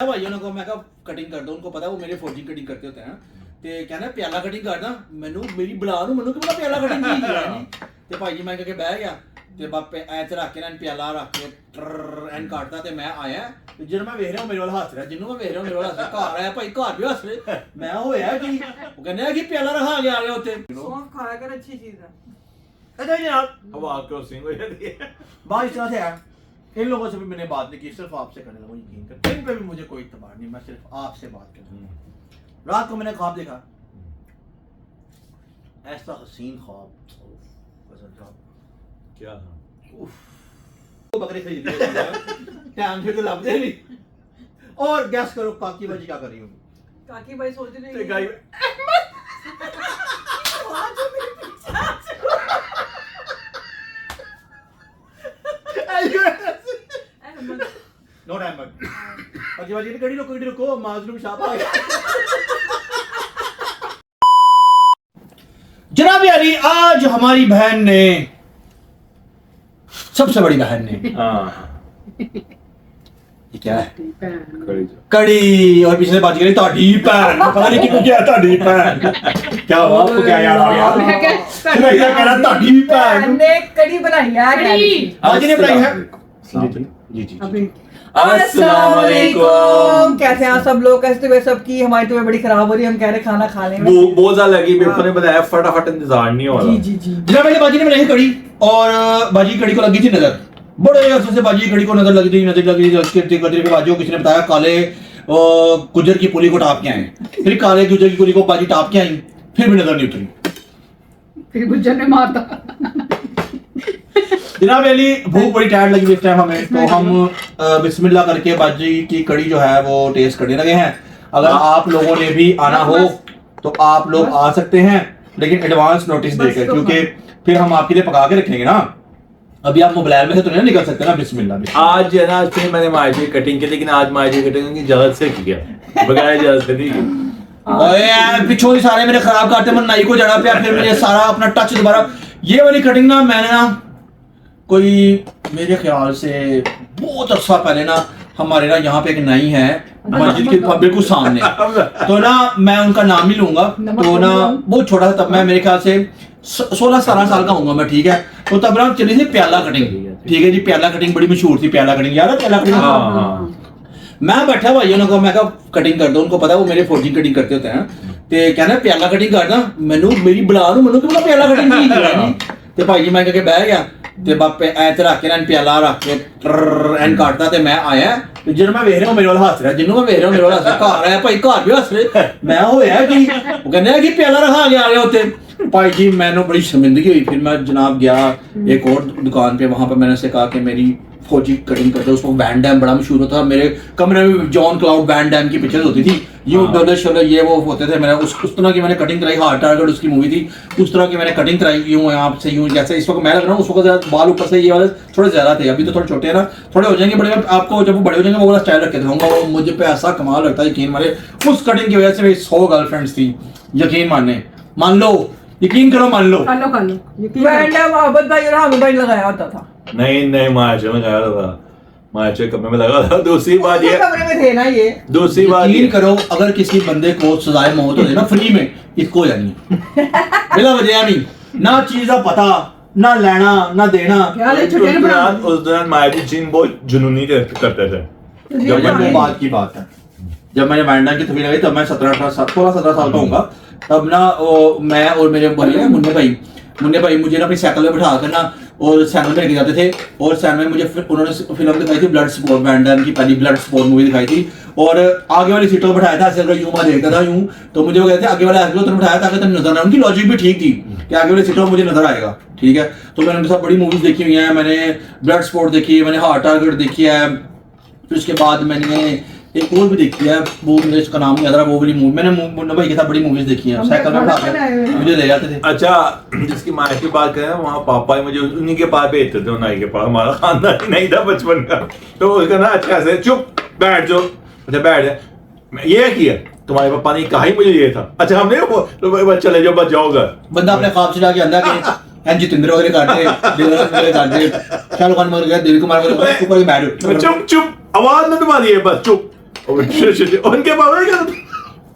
भाइयों को मैं कहा कटिंग कर दो, उनको पता है वो मेरे फौजी कटिंग करते होते हैं ਤੇ ਕਹਿੰਦਾ ਪਿਆਲਾ ਕਟਿੰਗ ਕਰਦਾ ਮੈਨੂੰ ਮੇਰੀ ਬੁਲਾ ਨੂੰ ਮੈਨੂੰ ਕਿ ਬੜਾ ਪਿਆਲਾ ਕਟਿੰਗ ਕੀ ਹੈ ਨਹੀਂ ਤੇ ਭਾਈ ਜੀ ਮੈਂ ਕਹਿ ਕੇ ਬਹਿ ਗਿਆ ਤੇ ਬਾਪੇ ਐ ਤੇ ਰੱਖ ਕੇ ਨਾ ਪਿਆਲਾ ਰੱਖ ਕੇ ਐਨ ਕੱਟਦਾ ਤੇ ਮੈਂ ਆਇਆ ਤੇ ਜਦੋਂ ਮੈਂ ਵੇਖ ਰਿਹਾ ਮੇਰੇ ਵੱਲ ਹੱਸ ਰਿਹਾ ਜਿਹਨੂੰ ਮੈਂ ਵੇਖ ਰਿਹਾ ਮੇਰੇ ਵੱਲ ਹੱਸ ਰਿਹਾ ਘਰ ਆਇਆ ਭਾਈ ਘਰ ਵੀ ਹੱਸ ਰਹੇ ਮੈਂ ਹੋਇਆ ਕਿ ਉਹ ਕਹਿੰਦਾ ਕਿ ਪਿਆਲਾ ਰਖਾ ਕੇ ਆ ਗਿਆ ਉੱਥੇ सौंफ खाया कर अच्छी चीज है। अच्छा जनाब हवा क्रॉसिंग हो जाती है। बात इस तरह से है इन लोगों से भी मैंने बात नहीं की, सिर्फ आपसे करने लगा यकीन कर, इन पे भी मुझे कोई इत्तेबार नहीं, मैं सिर्फ आपसे बात कर रहा हूँ। रात को मैंने ख्वाब देखा, ऐसा हसीन ख्वाब, क्या वो बकरी खरीदी टाइम से तो लभदे नहीं। और गैस करो काकी बाजी क्या कर रही होगी? काकी भाई सोच रही ते गाय नॉट अहमद काकी बाजी ने कड़ी रुको माजलूम शाह आ गया। जनाब अली आज हमारी बहन ने, सबसे बड़ी बहन ने, ये क्या है? कड़ी। और पिछले बात करी ताड़ी पैन, पता नहीं कितनी क्या ताड़ी पैन, क्या हुआ आपको क्या याद आ गया? मैं क्या कह रहा ताड़ी पैन ने कड़ी बनाई है। आज ने बनाई है। जी अस्सलाम वालेकुम। कैसे हैं आप सब लोग? कैसे तबीयत सबकी? हमारी तबीयत बड़ी खराब हो रही है, हम कह रहे खाना खा लें। बहुत ज्यादा लगी, मेरे को ने बताया फटाफट इंतजार नहीं हो रहा। जी जनाब मेरी बाजी ने बनाई कड़ी और बाजी की कड़ी को लगी थी नजर, बड़े अरसे से बाजी की कड़ी को नजर लगी थी के बाजी को किसी ने बताया काले गुजर की पुली को टाप के आए, फिर काले गुजर की पुली को बाजी टाप के आई, फिर भी नजर नहीं उतरी, फिर गुज्जर ने मारता। जनाब अली भूख बड़ी टाइट लगी इस टाइम हमें, तो हम बिस्मिल्लाह करके बाजी की कड़ी जो है वो टेस्ट करने लगे हैं। अगर आप लोगों ने भी आना हो तो आप लोग आ सकते हैं, लेकिन एडवांस नोटिस देकर, क्योंकि फिर हम आपके लिए पका के रखेंगे ना। अभी आप मोबाइल में से तो नहीं निकल सकते ना। बिस्मिल्लाह भी आज है ना, फिर मैंने माजी कटिंग की, लेकिन आज माजी कटिंग की इजाजत से किया, बगैर इजाजत से नहीं की। ओए यार पिछों ही सारे मेरे खराब करते, मैं नाई को जड़ा पे फिर मुझे सारा अपना टच दोबारा। ये वाली कटिंग ना मैंने ना कोई मेरे ख्याल से बहुत अर्सा पहले ना हमारे ना यहाँ पे एक नाई है मस्जिद के बिल्कुल सामने, तो ना मैं उनका नाम ही लूंगा, तो ना बहुत छोटा था तब, मैं मेरे ख्याल से 16-17 साल का होऊंगा मैं, ठीक है। तो तब ना चली थी प्याला कटिंग, ठीक है जी। प्याला कटिंग बड़ी मशहूर थी, प्याला कटिंग याद है प्याला कटिंग? मैं बैठा भाइयों को मैं कहा कटिंग कर दो, उनको पता है वो मेरे फौजी कटिंग करते होते हैं ते कहना प्याला कटिंग करना मैनू मेरी बुला नू मैनू कि बड़ा प्याला कटिंग की है ते भाई जी मैं कह के बह गया ਤੇ ਬਾਪੇ ਐ ਤੇ ਰੱਖ ਕੇ ਨਾ ਪਿਆਲਾ ਰੱਖ ਕੇ ਐਨ ਕੱਟਦਾ ਤੇ ਮੈਂ ਆਇਆ ਤੇ ਜਦੋਂ ਮੈਂ ਵੇਖ ਰਿਹਾ ਮੇਰੇ ਵੱਲ ਹੱਸ ਰਿਹਾ ਜਿਹਨੂੰ ਮੈਂ ਵੇਖ ਰਿਹਾ ਮੇਰੇ ਵੱਲ ਹੱਸ ਰਿਹਾ ਘਰ ਆਇਆ ਭਾਈ ਘਰ ਵੀ ਹੱਸ ਰਹੇ ਮੈਂ ਹੋਇਆ ਕਿ ਉਹ ਕਹਿੰਦਾ ਕਿ ਪਿਆਲਾ रखा के आ गया ਉੱਥੇ भाई जी मैंने बड़ी शर्मिंदगी हुई। फिर मैं जनाब गया एक और दुकान पे, वहाँ पे मैंने उससे कहा कि मेरी फौजी कटिंग करते, उसको वैन डैम बड़ा मशहूर होता था, मेरे कमरे में जॉन क्लाउड वैन डैम की पिक्चर्स होती थी, यूं डोले शोले ये वो होते थे। मैंने उस तरह की मैंने कटिंग कराई, हार्ट टारगेट उसकी मूवी थी, उस तरह की मैंने कटिंग कराई यूं यहाँ से यूं, जैसे इस वक्त मैं लग रहा हूँ उस वक्त बाल ऊपर से ये वाले थोड़े ज्यादा थे, अभी तो थोड़े छोटे हैं ना, थोड़े हो जाएंगे बड़े, आपको जब वो बड़े हो जाएंगे वो वाला स्टाइल रख के दिखाऊंगा। वो मुझे पे ऐसा कमाल लगता है, यकीन माने उस कटिंग की वजह से मेरी 100 गर्लफ्रेंड्स थी, यकीन माने, मान लो यकीन करो मान लो। वैंडा मोहब्बत भाई और हम भाई लगाया होता था। नहीं माजी में लगाया था, माजी कमरे में लगा था। दूसरी बात ये कमरे में थे ना ये, दूसरी बात यकीन करो अगर किसी बंदे को सजाए मौत हो जाए ना फ्री में, इसको हो जानी है बिना वजह नहीं, ना चीज का पता ना लेना ना देना। उस दौरान माजी जिन बहुत जुनूनी करते थे। जब मैंने बात की बात है, जब मैंने वैंडा की तस्वीर लगाई तब मैं 16-17 साल का होऊंगा। तब ना मैं और मेरे भाई है मुन्ने भाई मुझे ना अपनी साइकिल में बिठा कर ना और सैनल में लेके जाते थे, और सैनल में मुझे उन्होंने फिल्म दिखाई थी ब्लड स्पोर्ट, वैन डैम की पहली ब्लड स्पोर्ट मूवी दिखाई थी, और आगे वाली सीटों पर बिठाया था, ऐसे यूं मैं देखता था यूं, तो मुझे वो कहते थे आगे वाला ऐसे तो बिठाया था ताकि नजर ना, उनकी लॉजिक भी ठीक थी कि आगे वाली सीटों में मुझे नजर आएगा, ठीक है। तो मैंने उनके साथ बड़ी मूवीज देखी हुई हैं, मैंने ब्लड स्पोर्ट देखी है, मैंने हार्ट टारगेट देखी है, फिर उसके बाद मैंने एक और भी देखी है, वो मुझे इसका नाम नहीं याद रहा, वो वाली मूवी मैंने मुन्ना भाई के साथ बड़ी मूवीज देखी हैं, साइकिल में उठा के मुझे ले जाते थे। अच्छा, जिसकी माँ की बात करें वहाँ पापा ही मुझे उन्हीं के पास भेजते थे, नाई के पास, हमारा खानदान ही नहीं था बचपन का, तो उसका ना अच्छा से चुप बैठ जाओ, अच्छा बैठ जाए, ये किया तुम्हारे पापा ने कहा ही मुझे ये था, अच्छा हमने तो चले जाओ बच जाओ घर। बंदा अपने ख्वाब से जाके अंदर के जितेंद्र वगैरह काट दे शाहरुख खान वगैरह दिल कुमार वगैरह ऊपर ही बैठ, चुप आवाज मत मारिए बस चुप। उनके पापा क्या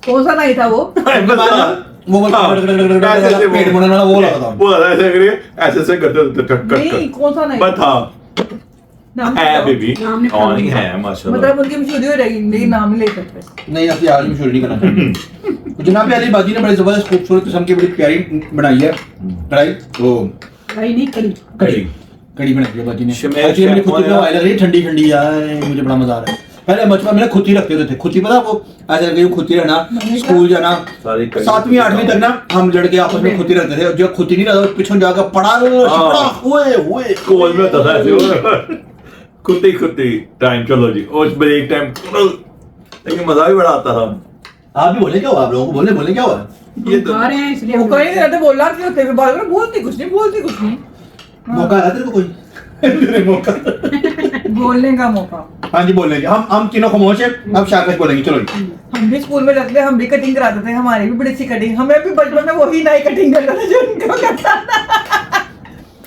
कौन सा नहीं था वो? वो पेट बनने वाला वो लगा था। वो ऐसे करिए ऐसे करते कट नहीं, कौन सा नहीं? बता नाम है बताओ। बेबी नाम नहीं और पता। है माशाल्लाह। मतलब उनकी मशहूरी हो रहेगी लेकिन नाम नहीं ले सकते। नहीं अपनी आज मशहूरी नहीं करना चाहिए। तो जनाब अली बाजी ने बड़ी जबरदस्त खूबसूरत किस्म की बड़ी प्यारी बनाई है कढ़ाई। तो भाई नहीं करी। कढ़ी कढ़ी बनाई है बाजी ने। शमेश एक्चुअली मेरी खुद की शेफ हवाई लग रही है ठंडी ठंडी यार, मुझे बड़ा मजा आ रहा है। पहले बचपन में खुद ही रखते होते थे, खुद ही पता वो ऐसे करके खुद ही रहना, स्कूल जाना, सारी कढ़ी 7वीं 8वीं तक ना हम लड़के आपस में खुद ही रहते थे। जो खुद ही नहीं रहता पीछे जाकर पड़ा हुए स्कूल में होता था ऐसे खुद ही टाइम चलो जी और ब्रेक टाइम लेकिन मजा भी बड़ा आता था। आप भी बोले क्या हुआ, आप लोगों को बोले बोले क्या हुआ? ये तो खा रहे हैं इसलिए वो कहीं नहीं रहते, बोल रहा क्यों होते फिर बात में बोलती कुछ नहीं। मौका है तेरे को कोई? तेरे मौका बोलने का मौका। हाँ जी बोलेंगे हम तीनों खामोश हैं। अब शाकाश बोलेंगे चलो जी। हम भी स्कूल में जाते थे, हम भी कटिंग कराते थे, हमारी भी बड़ी सी कटिंग, हमें भी बचपन में वही नई कटिंग करता था जो उनको करता था।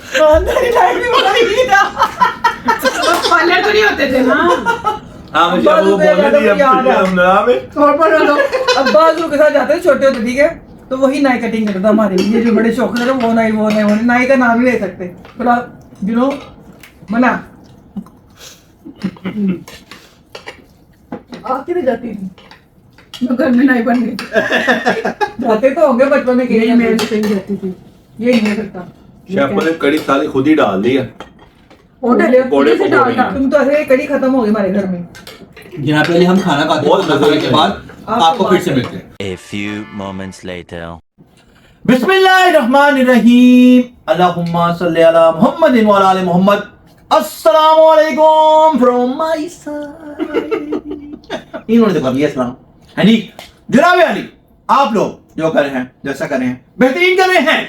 खानदानी टाइम भी बड़ा ही था। पार्लर तो नहीं होते थे ना। हाँ मुझे वो बोलने दिया हमने और पर अब्बा हजूर के साथ जाते थे, छोटे होते ठीक है, तो वही नाई कटिंग करता था हमारे। ये जो बड़े शौक थे वो नाई का नाम ही ले सकते थोड़ा मना। आप किधर जाती थी? मैं घर में नहीं बन गई। जाते तो होंगे बचपन में, यही कहीं मैं में कहीं जाती थी। ये नहीं हो सकता। शेफ ने कड़ी सारी खुद ही डाल दी है। होटल कोड़े से पकौड़े। डालता, तुम तो ऐसे कड़ी खत्म हो गई हमारे घर में। यहाँ पे हम खाना खाते बहुत हैं, खाने के बाद आपको फिर से मिलते हैं। A few moments later. बिस्मिल्लाहिर्रहमानिर्रहीम, अल्लाहुम्मा सल्ली अला मुहम्मदिन व अला आलि मुहम्मद। अस्सलाम वालेकुम फ्रॉम माय साइड। इन्होंने तो कर लिया सलाम। हाँ जी जनाब अली, आप लोग जो कर रहे हैं, जैसा कर रहे हैं, बेहतरीन कर रहे हैं,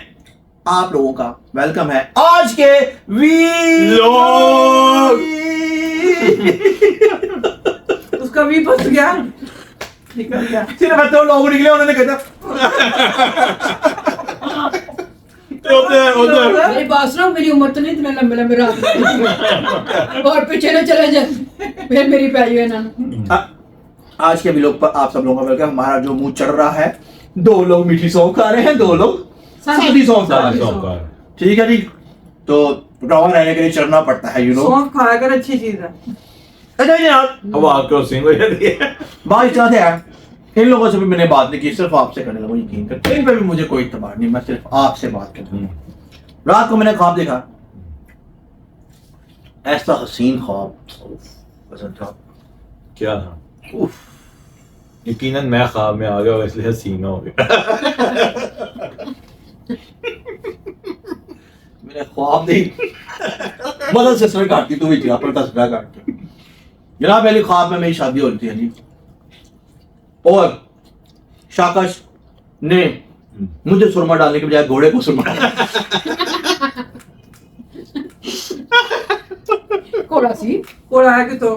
आप लोगों का वेलकम है आज के उसका भी फंस गया, निकल गया। सिर्फ तो लोग निकले, उन्होंने कहता उधर मेरी बात सुनो, मेरी उम्र तो नहीं इतने लंबे लंबे रात में। और पीछे न चले जाए फिर मेरी पैरी है ना। आज के भी लोग पर आप सब लोगों का वेलकम। हमारा जो मुंह चढ़ रहा है, 2 लोग मीठी सौंफ खा रहे हैं, 2 लोग सादी सौंफ खा रहे हैं। ठीक है जी, तो रवा रहने के लिए चढ़ना पड़ता है, सौंफ खाया कर, अच्छी चीज है। अच्छा जनाब, अब आकर सिंह हो जाती है। बात इतना है, इन लोगों से भी मैंने बात नहीं की, सिर्फ आपसे करने लगा। यकीन कर, इन पे भी मुझे कोई इतबार नहीं, मैं सिर्फ आपसे बात कर रहा हूँ। रात को मैंने ख्वाब देखा, ऐसा हसीन ख्वाब पसंद था। क्या था? यकीनन मैं ख्वाब में आ गया इसलिए हसीना हो गया। मेरे ख्वाब नहीं मदद से सर काटती, तू भी पर तस्वीर काटती। जनाब पहले ख्वाब में मेरी शादी हो रही थी जी, और शाकश ने मुझे सुरमा डालने के बजाय घोड़े को सुरमा डाला। कोड़ा सी कोड़ा है कि तो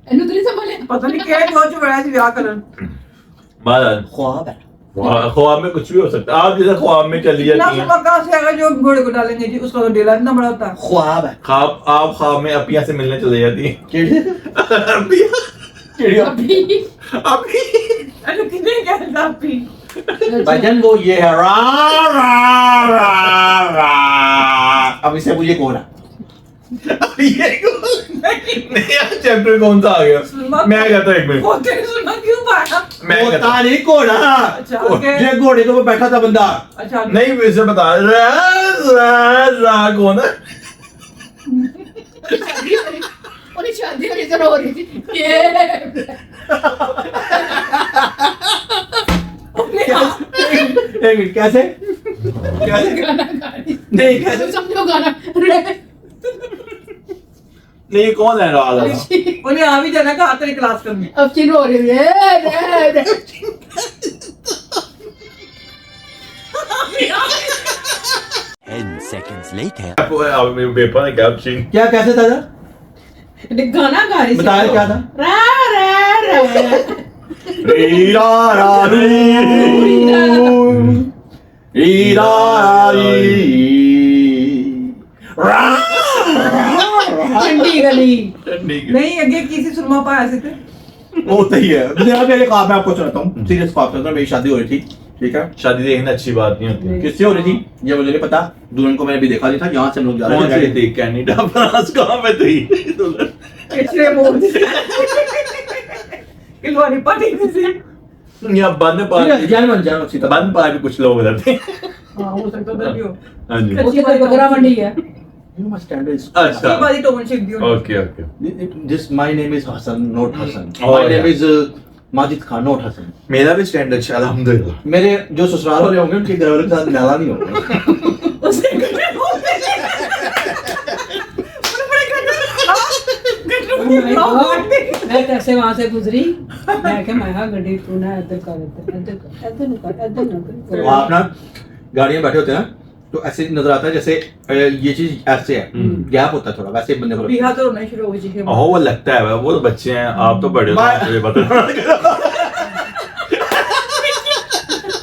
एनु तो नहीं संभाले। पता नहीं क्या बहुत जो बड़ा व्याह करन। महाराज ख्वाब है, ख्वाब में कुछ भी हो सकता है। आप जैसे ख्वाब में चली इतना जाती हैं। सुबह कहाँ से आएगा जो घोड़े को डालेंगे जी, उसका तो डेला इतना बड़ा होता है। ख्वाब है। ख्वाब आप ख्वाब में अपिया से मिलने चले जाती हैं। अभी अरे कितने कहता आपकी भजन वो ये है रा रा रा रा। अब इसे मुझे कौन है? ये नया चैप्टर कौन सा आ गया? मैं कहता हूँ एक मिनट। वो तेरे सुना क्यों पाया? मैं कहता होता नहीं घोड़ा, अच्छा, ओके। ये घोड़े के ऊपर बैठा था बंदा। अच्छा नहीं वैसे बता रा रा रा कौन है? उन्हें शादी वाली तरह हो रही थी। ये एक मिनट, कैसे कैसे गाना गा रही। नहीं कैसे तुम समझो गाना रे नहीं कौन है राज? उन्हें आ भी जाना कहा तेरी क्लास करनी। अब चिन हो रही है रे 10 seconds later. अब मेरे पेपर ने क्या चीन क्या कैसे था जा? गाना गा रही थी। बताया क्या था? रा रा रा री रा रा री री रा री रा। ठंडी गली। नहीं अगे किसी सुरमा पाया से थे। होता ही है। मेरा पहले ख्वाब मैं आपको सुनाता हूँ, सीरियस ख्वाब सुनाता हूँ। मेरी शादी हो रही थी, ठीक है। शादी देखना अच्छी बात नहीं होती। किससे हो रही थी ये मुझे नहीं पता, दुल्हन को मैंने भी देखा नहीं था। यहाँ से हम लोग जा कौन रहे सी थी? कनाडा, फ्रांस, कहाँ पे थी दुल्हन? पिछले मोड़ किलवानी पार्टी किसी या बन पार्क, जान सीता बन पार्क में कुछ लोग रहते हैं। हाँ हो सकता है भी हो। हाँ जी। उसकी तो बकरा मंडी है। You must stand is अच्छा। ये वाली टाउनशिप दी होनी। Okay okay. This my name is Hassan, not Hassan. Oh, My name yeah. is Majid Khan, not Hassan. मेरा भी स्टैंड अच्छा है, अल्हम्दुलिल्लाह। मेरे जो ससुराल वाले होंगे उनके घर वालों के साथ नाला नहीं होगा। उससे गड्ढे हो गए। बड़े-बड़े गड्ढे। मैं कैसे वहां से गुजरी, मैं क्या मैं हाँ गड्डी तू ना इधर कर इधर तो आप ना गाड़ियां बैठे होते हैं तो ऐसे नजर आता है जैसे ये चीज ऐसे है, गैप होता है थोड़ा, वैसे बंदे को बिहा तो रोना शुरू हो गई चीजें। ओह वो लगता है वो तो बच्चे हैं, आप तो बड़े हो, मुझे पता।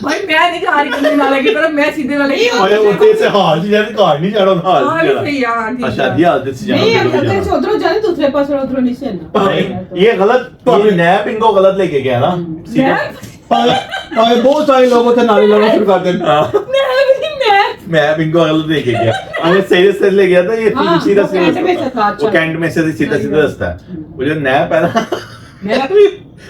भाई मैं नहीं जा रही कहीं नाले की तरफ, मैं सीधे नाले की ओए उठे से हाल जी यार कार नहीं चढ़ो ना हाल हाँ, जी भी सही है, हाँ, ठीक है। अच्छा दी आदत से नहीं जाना अंदर से उधरों जाने दूसरे पास और उधरों नहीं से ना। ये गलत, ये नैप इनको गलत लेके गया ना सीधा। बहुत सारे लोग होते नाले लड़ना शुरू कर देते हैं। मैं इनको गलत लेके गया, अगर सही से ले गया था ये हाँ, सीधा वो कैंट में से था, वो अच्छा। कैंट में से सीधा सीधा रास्ता है। वो जो नैप है ना मैं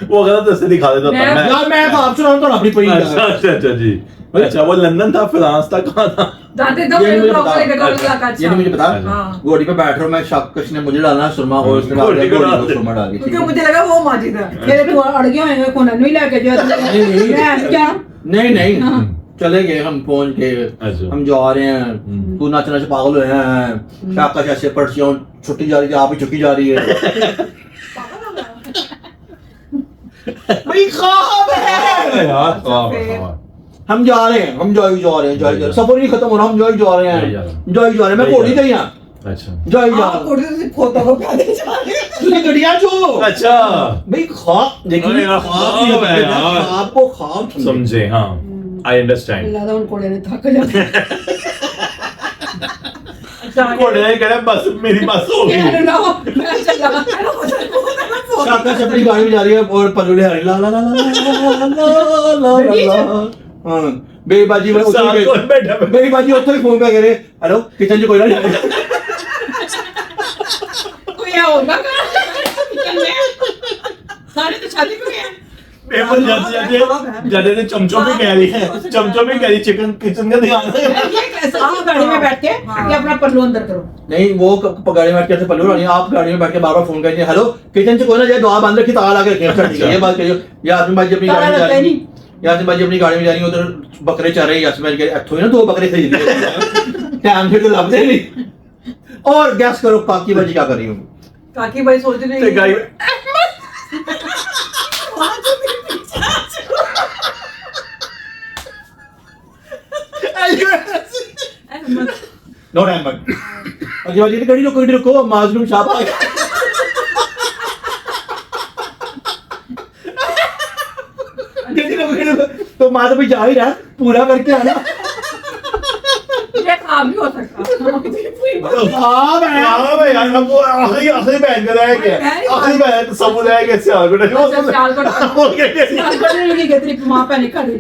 वो गलत रास्ते दिखा देता था। मैं यार मैं आप सुनाऊं तो अपनी पड़ी अच्छा अच्छा अच्छा जी। अच्छा वो लंदन था, फ्रांस था, कहाँ था? जाते तो ये मेरे मुझे ब्लॉग पता। वाले गड्ढों वाला का ये नहीं मुझे पता। हाँ। घोड़ी पे बैठ रहा हूँ मैं, शाकश ने मुझे डालना सुरमा और उसने डाल दिया घोड़ी को सुरमा डाल क्योंकि दिया। मुझे लगा वो माजिद है। मेरे तो अड़ गए होंगे कोना नहीं लेके जो मैं क्या नहीं नहीं चले गए हम पहुंच के, अच्छा। हम जा रहे हैं, तू नाच नाच पागल हुए हैं, शाकश ऐसे पर्चियों छुट्टी जा रही थी, आप ही चुकी जा रही है। भाई ख्वाब है यार ख्वाब। हम जा रहे हैं, हम जाई जा रहे हैं, जाई जा रहे हैं, सफर नहीं खत्म हो रहा, हम जाई जा रहे हैं, जाई जा रहे हैं। मैं घोड़ी गई यहाँ, अच्छा जाई जा आप कोड़ी से खोता को प्यादे जा रहे हैं। तुझे गड़िया जो अच्छा भाई ख्वाब देखिए, अरे यार, ख्वाब है यार। ख्वाब को ख्वाब समझे। हाँ आई अंडरस्टैंड। अल्लाह दा उन कोड़े ने थक जाते घोड़े ने कहा बस मेरी बस हो कह गई। रहा मैं चला शाकश अपनी गाड़ी में जा रही है और पल्लू हरी ला ला ला ला ला ला ला ला। हाँ बेबाजी में साथ कौन बैठा है? बेबाजी उठो फोन पे करे, हेलो किचन से कोई ना जाए। कोई होगा सारे तो शादी को गए बेबल जजे ने चमचों भी कह रही है, चमचों भी कह रही चिकन किचन का ध्यान है। ये कैसे आप गाड़ी में बैठ के कि अपना पल्लू अंदर करो। नहीं वो गाड़ी में बैठ के पल्लू रानी, आप गाड़ी में बैठ के बार बार फोन करिए, हेलो किचन से कोई ना जाए, दुआ बंद रखी, ताला लगा के रखिए। अच्छा ये बात कहियो। यासमीन भाई अपनी गाड़ी में जा रही है, यासमीन भाई अपनी गाड़ी में जा रही है, उधर बकरे चर रहे हैं, यासमीन के अथो ना 2 बकरे खरीद लिए, टाइम से तो लभदे नहीं। और गैस करो काकी बाजी क्या कर रही हूँ? काकी भाई सोच रहे ते हैं गाड़ी नो टाइम बट अजी बाजी की गाड़ी रुको माजलूम शाह आ गया। तो माँ तो भी जा ही रहा है, पूरा करके आना। ये काम भी हो सकता। हाँ मैं हाँ भाई यार अब वो आखिरी बहन का रह गया, आखिरी बहन तो सब रह गया सियाल बेटा। अच्छा, सियालकोट। वो क्या क्या करने लगी तेरी मां पे निकल रही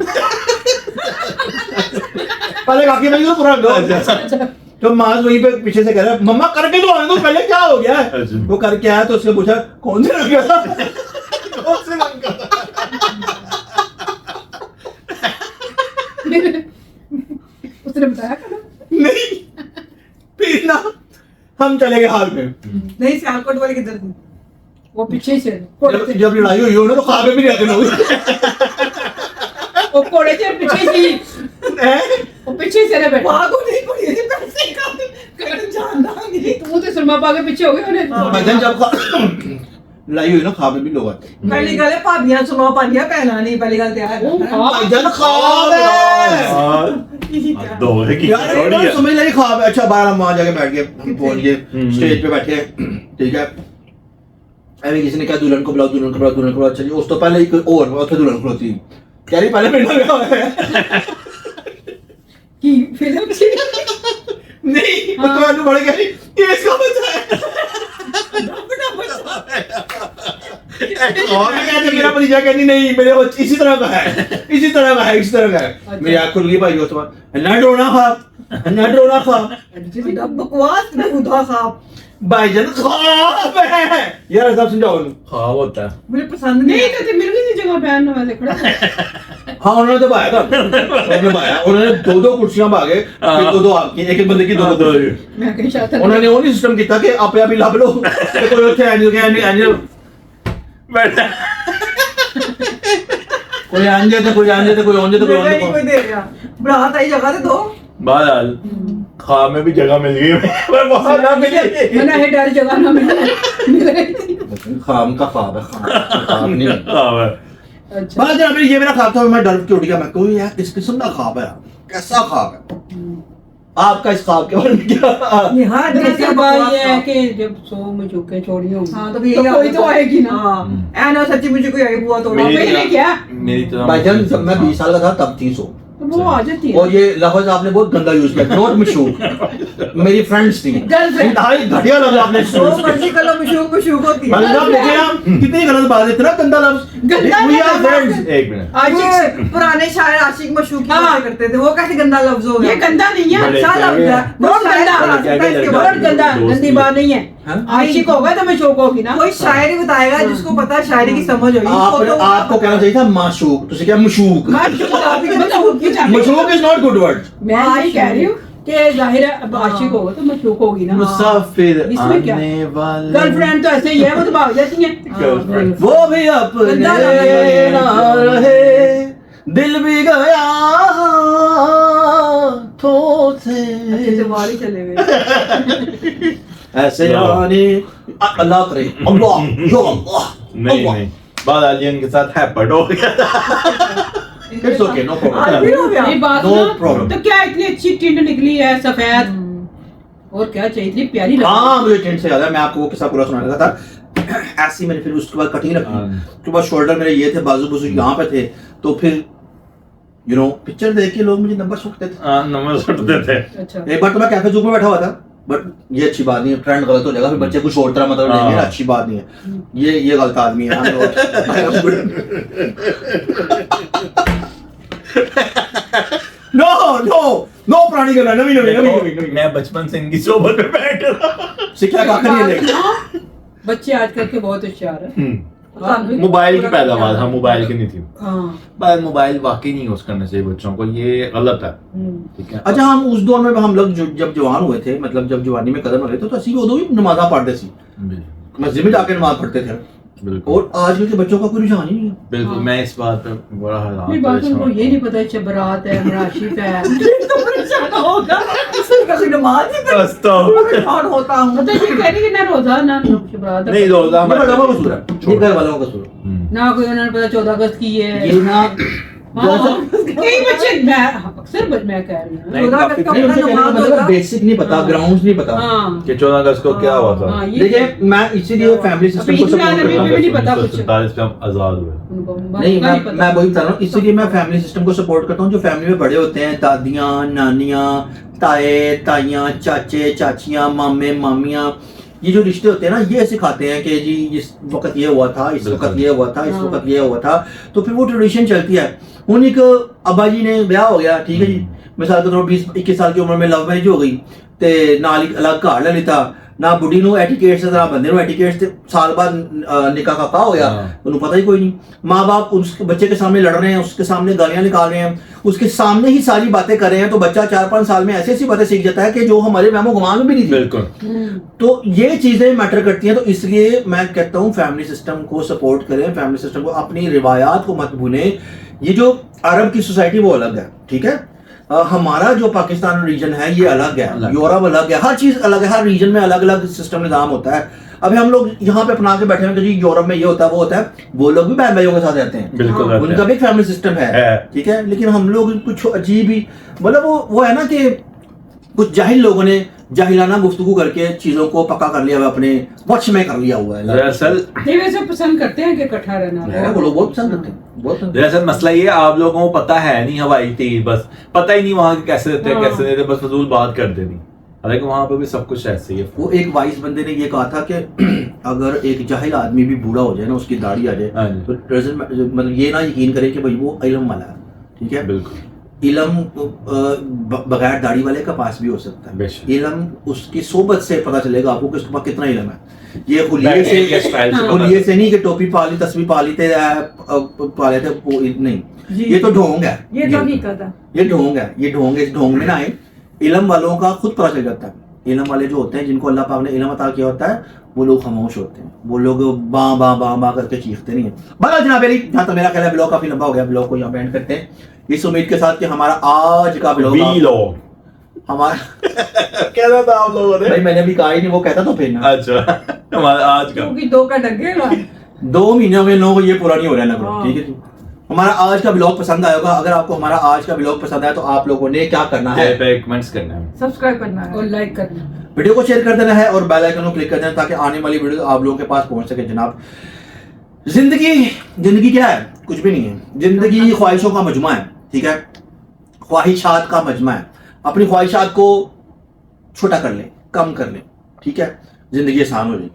पहले काकी भाई को पूरा लो। तो माज वहीं पे पीछे से कह रहा है, मम्मा करके तो आने दो पहले, क्या हो गया है? अच्छा। वो करके आया तो उसने पूछा कौन से रंग का? कौन से रंग का? उसने बताया करो नहीं फिर ना हम चले गए हाल में। नहीं सियालकोट वाली किधर थी? वो पीछे से जब लड़ाई हुई हो ना तो खाबे भी नहीं आते लोग। वो कोड़े से पीछे से वो पीछे से रह बैठा वहाँ को नहीं पड़ी थी, पैसे का कर जानना नहीं। तू तो सुरमा पा के पीछे हो गए उन्हें भाईजान जब लड़ाई हुई ना खाबे भी लोग आते। पहली गल है भाबियां सुनो पानियां पहना नहीं, पहली गल क्या है? भाईजान ख्वाब है। दो है की यार एक थोड़ी बार है। समझ लगी ख्वाब है। अच्छा बाहर हम वहां जाके बैठ गए, हम पहुंच गए स्टेज पे बैठे, ठीक है। अभी किसी ने कहा दुल्हन को बुलाओ, दुल्हन को बुलाओ, दुल्हन को बुलाओ। अच्छा जी उस तो पहले एक और उसे दुल्हन खड़ोती कह रही पहले मेरा ब्याह है। की फिल्म थी नहीं वो तो अनु बड़े कह रही ये इसका बच्चा है। और मैं कहते मेरा भतीजा कहती नहीं मेरे को इसी तरह का है, इसी तरह का है, इसी तरह का है। मेरी आँख खुल गई भाई उस बार, ना डरोना खा, ना डरोना खा। बकवास खुदा साहब भाईजान ख्वाब है यार, सब समझाओ उन्हें। ख्वाब होता है। मुझे पसंद नहीं नहीं तो मिल गई थी जगह पहनने वाले खड़ा। हाँ उन्होंने तो भाया था, उन्होंने भाया, उन्होंने 2-2 कुर्सियां भागे, फिर 2-2 आपकी, एक बंदे की 2-2 कुर्सी। मैं कहीं शायद उन्होंने वो नहीं सिस्टम किया कि आप अभी लब लो ते कोई ਉੱਥੇ एंजल बैठा कोई आंजे ते कोई आंजे ते कोई आंजे ते कोई मेरा ही कोई आंजे। देगा बरात आई जगह तो दो। बहरहाल ख्वाब में भी जगह मिल गई पर वहां ना मिली। मैंने है डर जगह ना मिल रही थी। खाम का ख्वाब है, ख्वाब नहीं है। ख्वाब है। अच्छा बात जनाब ये मेरा ख्वाब था, मैं डर के उठ गया, मैं कोई यार किस किस्म का ख्वाब है, कैसा ख्वाब है आपका, इस ख्वाब के बारे में क्या? यहाँ जैसे बात ये है कि जब सो में झुके छोड़ी होंगी हाँ तो कोई तो आएगी ना। हाँ ऐ ना सच्ची मुझे कोई आई बुआ तोड़ा मेरी पहले क्या? मेरी तरह भाईजान जब मैं 20 साल का था तब थी सो, तो वो आ जाती है। और ये लफ्ज आपने बहुत गंदा यूज किया, नॉट मशहूर, मेरी फ्रेंड्स थी, Girlfriend। इंतहाई घटिया लफ्ज आपने वो मर्जी कर लो मशूक होती है। मतलब देखिए आप कितनी गलत बात है, इतना गंदा लफ्ज। गंदा We are लफ्ज। friends। एक मिनट आशिक वो पुराने शायर आशिक मशूक की हाँ। बातें करते थे, वो कैसे गंदा लफ्ज हो गया? ये गंदा नहीं है। बड़े अच्छा लफ्ज है, बहुत शायर गंदा। बता सकता है इसके बहुत बारे बहुत में। गंदा दोस्त गंदी भी। बात नहीं है। हाँ? आशिक होगा तो मैं शौक होगी ना। कोई शायर ही बताएगा जिसको पता है शायरी की समझ होगी। आपने आपको कहना चाहिए था माशूक, तो क्या मशूक? मशूक इज नॉट गुड वर्ड। मैं यही कह रही हूँ कि जाहिर है अब आशिक होगा तो मशूक होगी ना। मुसाफिर इसमें क्या? आने वाले गर्लफ्रेंड तो ऐसे ही है, वो तो भाग जाती है। Girlfriend। वो भी अपने गंदा लफ्ज। ना रहे, दिल भी गया तो अच्छे से बाहर ही चले गए। ऐसे आने अल्लाह करे, अल्लाह यो अल्लाह नहीं नहीं बाद आलियन के साथ हैपट हो गया। It's okay, no problem. आज भी हो गया। ये बात No ना problem। तो क्या इतनी अच्छी टिंड निकली है सफेद, और क्या चाहिए, इतनी प्यारी लगी। हाँ मुझे टेंट से याद है, मैं आपको वो किस्सा पूरा सुनाने लगा था। ऐसी मैंने फिर उसके बाद कटिंग रखी, उसके बाद शोल्डर मेरे ये थे, बाजू बाजू यहाँ पे थे, तो फिर यू नो पिक्चर देख के लोग मुझे नंबर सूखते थे। हाँ नंबर सुटते थे। अच्छा एक बार तो मैं कैफे चौक में बैठा हुआ था, बट ये अच्छी बात नहीं है, ट्रेंड गलत हो जाएगा, फिर बच्चे कुछ और तरह मतलब लेंगे, हाँ। अच्छी बात नहीं है, ये गलत आदमी है। नो नो नो पुरानी गल है, नवी नवी नवी नवी नवी मैं बचपन से इनकी सोबत में बैठ रहा। सिक्का का नहीं लेगा। हाँ, बच्चे आजकल के बहुत होशियार है। मोबाइल की पैदावार, हाँ मोबाइल की नहीं थी। हाँ पर मोबाइल वाकई नहीं यूज करना चाहिए बच्चों को, ये गलत है। ठीक है। अच्छा हम उस दौर में हम लोग जब जवान हुए थे, मतलब जब जवानी में कदम रहे थे, तो ਅਸੀਂ ਉਦੋਂ ਵੀ नमाज़ां पढ़ते सी, मस्जिद में जाके नमाज पढ़ते थे, बिल्कुल और आजकल के बच्चों का कोई रुझान ही नहीं है। बिल्कुल। मैं इस बात पे बड़ा ये बात उनको ये नहीं पता चबरात है, मराशिफ है। तो परेशान होगा इसलिए कभी नमाज ही परेशान होता हूँ। मतलब ये कह रही कि ना रोजा ना चबरात है। नहीं रोजा ये बड़ा का कसूर है, ये घर वालों का कसूर है। ना कोई उन्होंने पता 14 अगस्त की है। ये ना हाँ, कई बच्चे मैं अक्सर मैं कह रही हूँ। नहीं, खुदा काफी- का नहीं, उनसे कहने का नमाज मतलब होगा। बेसिक नहीं पता, हाँ। ग्राउंड्स नहीं पता। हाँ कि 14 अगस्त को क्या हुआ था? हाँ, ये देखिए मैं इसीलिए फैमिली सिस्टम को अभी सपोर्ट इतना करता हूँ। भी नहीं पता कुछ। 1947 पे हम आजाद हुए। उनको नहीं उनका पता। मैं वही बता रहा हूँ, इसीलिए मैं फैमिली सिस्टम को सपोर्ट करता हूँ। जो फैमिली में बड़े होते हैं, दादियाँ नानियाँ ताए ताइयाँ चाचे चाचियाँ मामे मामियाँ, ये जो रिश्ते होते हैं ना, ये सिखाते हैं कि जी इस वक्त ये हुआ था, इस वक्त ये हुआ था, इस हाँ। वक्त ये हुआ था, तो फिर वो ट्रेडिशन चलती है। उन एक अब्बा जी ने ब्याह हो गया, ठीक है जी, मिसाल के तौर 20-21 साल की उम्र में लव मैरिज हो गई, ते नाल ही अलग घर ले लिता, ना बुढ़ी ਨੂੰ एटिकेट से ना बंदे ਨੂੰ एटिकेट से, साल बाद निकाह का हो गया, हाँ। उन्हें पता ही कोई नहीं। माँ बाप उसके बच्चे के सामने लड़ रहे हैं, उसके सामने गालियां निकाल रहे हैं, उसके सामने ही सारी बातें कर रहे हैं, तो बच्चा 4-5 साल में ऐसी ऐसी बातें सीख जाता है कि जो हमारे महमो गुमान में भी नहीं थी। बिल्कुल। तो ये चीजें मैटर करती हैं। तो इसलिए मैं कहता हूँ फैमिली सिस्टम को सपोर्ट करें, फैमिली सिस्टम को, अपनी रिवायात को मत भूलें। ये जो अरब की सोसाइटी वो अलग है, ठीक है, हमारा जो पाकिस्तान रीजन है ये अलग है, यूरोप अलग है, हर चीज अलग है, हर रीजन में अलग अलग सिस्टम निज़ाम होता है। अभी हम लोग यहाँ पे अपना के बैठे हैं कि जी यूरोप में ये होता है वो होता है, वो लोग भी बहन भाइयों के साथ रहते हैं, बिल्कुल हाँ, रहते उनका हैं। भी फैमिली सिस्टम है, ठीक है, लेकिन हम लोग कुछ अजीब ही, मतलब वो है ना कि कुछ जाहिल लोगों ने जाहिलाना गुफ्तगू करके चीजों को पक्का कर लिया हुआ, अपने वश में कर लिया हुआ है। दरअसल नहीं वैसे पसंद करते हैं कि इकट्ठा रहना। वो लोग बहुत पसंद करते हैं, बहुत पसंद। दरअसल मसला ये है, आप लोगों को पता है नहीं हवाई तीर, बस पता ही नहीं वहां के कैसे रहते हैं हाँ। कैसे रहते हैं, बस फजूल बात कर देनी। हालांकि वहाँ पे भी सब कुछ ऐसे ही है। वो एक वाइस बंदे ने ये कहा था कि अगर एक जाहिल आदमी भी बूढ़ा हो जाए ना, उसकी दाढ़ी आ हाँ जाए, जी। तो मतलब ये ना यकीन करे कि भाई वो इल्म वाला है, ठीक है। बिल्कुल इल्म बगैर दाढ़ी वाले का पास भी हो सकता है। बेशक। इल्म उसकी सोबत से पता चलेगा आपको कि उसके पास कितना इल्म है। ये खुलिये बैठने के स्टाइल से से पता खुलिये से नहीं कि टोपी पा ली, तस्वीर पा ली थे, पा लेते वो नहीं, जी। ये तो ढोंग है। ये तो हकीकत है। ये ढोंग है, ये ढोंग है। इस ढोंग में ना आए, इल्म वालों का खुद पता चल जाता है। इल्म वाले जो होते हैं, जिनको अल्लाह पाक ने इल्म अता किया होता है, वो लोग खामोश होते हैं, वो लोग बाँ बाँ बाँ बाँ करके चीखते नहीं है। बहरहाल जनाब अली, जहाँ तक मेरा ख्याल है ब्लॉग काफी लंबा हो गया, ब्लॉग को यहाँ पे एंड करते हैं इस उम्मीद के साथ कि हमारा आज का ब्लॉग वीलॉग हमारा कहना था आप लोगों ने। भाई मैंने अभी कहा ही नहीं, वो कहता तो फिर ना। अच्छा हमारा आज का क्योंकि 2 का डगेगा। 2 महीनों में लोग ये पूरा नहीं हो रहा है ना, हाँ। ठीक है जी। हमारा आज का ब्लॉग पसंद आया होगा। अगर आपको हमारा आज का ब्लॉग पसंद आया तो आप लोगों ने क्या करना है, कमेंट्स करना है, सब्सक्राइब करना है और लाइक करना। वीडियो को शेयर कर देना है और बेल आइकन को क्लिक कर देना ताकि आने वाली वीडियो आप लोगों के पास पहुंच सके। जनाब जिंदगी क्या है? कुछ भी नहीं है। जिंदगी ख्वाहिशों का मजमा है, ठीक है। ख्वाहिशात का मजमा है। अपनी ख्वाहिशात को छोटा कर ले, कम कर ले, ठीक है। जिंदगी आसान हो जाएगी,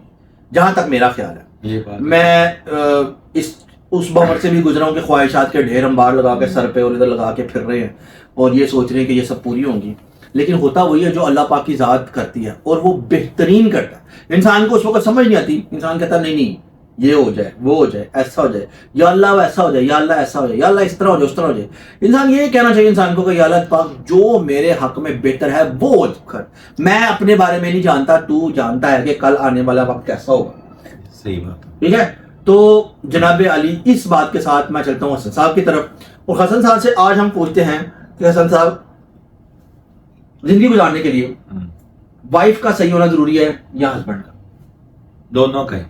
जहां तक मेरा ख्याल है। ये बात मैं उस बार से भी गुजरा हूं कि ख्वाहिशात के ढेर अंबार लगा के सर पे और इधर लगा के फिर रहे हैं और ये सोच रहे हैं कि ये सब पूरी होंगी, लेकिन होता वही है जो अल्लाह पाक की ज़ात करती है और वो बेहतरीन करता है। इंसान को उस वक्त समझ नहीं आती, इंसान कहता नहीं नहीं ये हो जाए, वो हो जाए, ऐसा हो जाए, या अल्लाह वैसा हो जाए, या अल्लाह ऐसा हो जाए, या अल्लाह इस तरह हो जाए, उस तरह हो जाए। इंसान ये कहना चाहिए इंसान को कि या अल्लाह पाक जो मेरे हक में बेहतर है वो कर। मैं अपने बारे में नहीं जानता, तू जानता है कि कल आने वाला वक्त कैसा होगा। सही बात है। ठीक है, तो जनाब अली इस बात के साथ मैं चलता हूँ हसन साहब की तरफ। और हसन साहब से आज हम पूछते हैं कि हसन साहब, जिंदगी गुजारने के लिए वाइफ का सही होना जरूरी है या हस्बैंड का? दोनों का ही।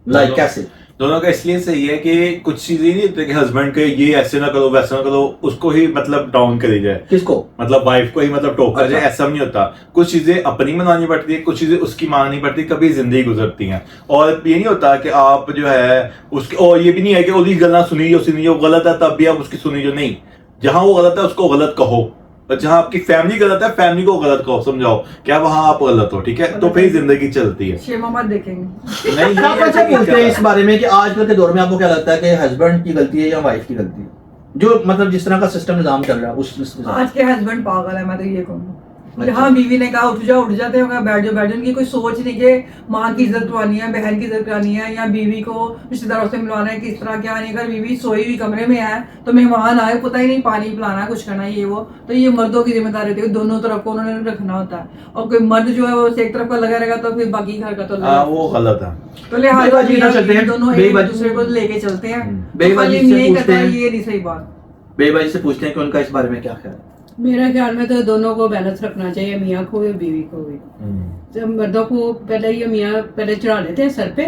लाइक कैसे? दोनों का इसलिए सही है कि कुछ चीजें नहीं होती कि हस्बैंड के ये ऐसे ना करो वैसा ना करो, उसको ही मतलब डाउन करी जाए, किसको? मतलब वाइफ को ही मतलब टोक कर जाए, अच्छा। ऐसा नहीं होता। कुछ चीजें अपनी मनानी पड़ती है, कुछ चीजें उसकी माननी पड़ती है, कभी जिंदगी गुजरती हैं। और ये नहीं होता कि आप जो है उसके, और ये भी नहीं है कि उसकी गलत सुनी जो गलत है तब भी आप उसकी सुनी जो नहीं। जहां वो गलत है उसको गलत कहो, और जहां आपकी फैमिली गलत है फैमिली को गलत कहो, समझाओ क्या वहां आप गलत हो, ठीक है, तो फिर जिंदगी चलती है। शेमा मत देखेंगे। नहीं आप अच्छा पूछते हैं इस बारे में कि आजकल के दौर में आपको क्या लगता है कि हस्बैंड की गलती है या वाइफ की गलती है? जो मतलब जिस तरह का सिस्टम निजाम चल रहा है उस आज के हस्बैंड पागल है, मैं तो ये कहूँगा। हाँ, बीवी ने कहा उठ जाते होंगे, बैठ जाओ। उनकी कोई सोच नहीं कि माँ की इज्जत करवानी है, बहन की इज्जत करानी है, या बीवी को रिश्तेदारों से मिलवाना है, किस तरह क्या नहीं। अगर बीवी सोई हुई कमरे में है तो मेहमान आए, पता ही नहीं, पानी पिलाना है, कुछ करना है, ये वो, तो ये मर्दों की जिम्मेदारी होती है। दोनों तरफ को उन्होंने रखना होता है। और कोई मर्द जो है वो एक तरफ का लगा रहेगा तो फिर बाकी घर का तो वो गलत है। तो लिहाजा दोनों एक बेबाजी- दूसरे को लेके चलते हैं। बेबाजी खाली से यही पूछते कहता है हैं। ये नहीं सही बात। बेबाजी से पूछते हैं कि उनका इस बारे में क्या ख्याल है? मेरा ख्याल में तो दोनों को बैलेंस रखना चाहिए, मियाँ को भी बीवी को भी। जब मर्दों को पहले ये मियाँ पहले चढ़ा लेते हैं सर पे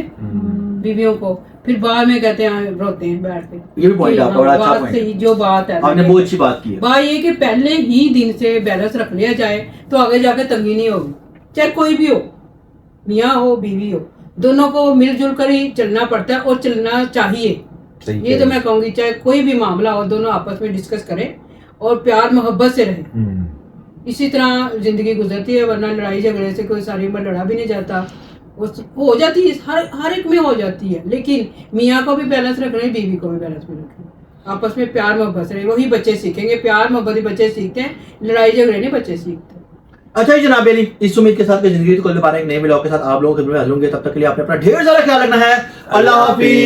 बीवियों को, फिर बाद में कहते हैं रोते हैं बैठ के। ये भी पॉइंट आपका बड़ा अच्छा बात पॉइंट सही, जो बात है आपने बहुत अच्छी बात की है। बात ये कि पहले ही दिन से बैलेंस रख लिया जाए तो आगे जाके तंगी नहीं होगी। चाहे कोई भी हो, मियाँ हो बीवी हो, दोनों को मिलजुल कर ही चलना पड़ता है और चलना चाहिए। ये तो मैं कहूंगी, चाहे कोई भी मामला हो दोनों आपस में डिस्कस करें और प्यार मोहब्बत से रहें। इसी तरह जिंदगी गुजरती है, वरना लड़ाई झगड़े से कोई सारी उम्र लड़ा भी नहीं जाता। हो जाती है, हर एक में हो जाती है, लेकिन मियाँ को भी बैलेंस रखना है, बीवी को भी बैलेंस में रखना, आपस में प्यार मोहब्बत से रहे, वही बच्चे सीखेंगे। प्यार मोहब्बत ही बच्चे सीखते हैं, लड़ाई झगड़े नहीं बच्चे सीखते। अच्छा जी जनाब अली, इस उम्मीद के साथ कि जिंदगी को बारे एक नए ब्लॉग के साथ आप लोगों के हाजिर होंगे। तब तक के लिए आपने अपना ढेर सारा ख्याल रखना है। अल्लाह हाफिज।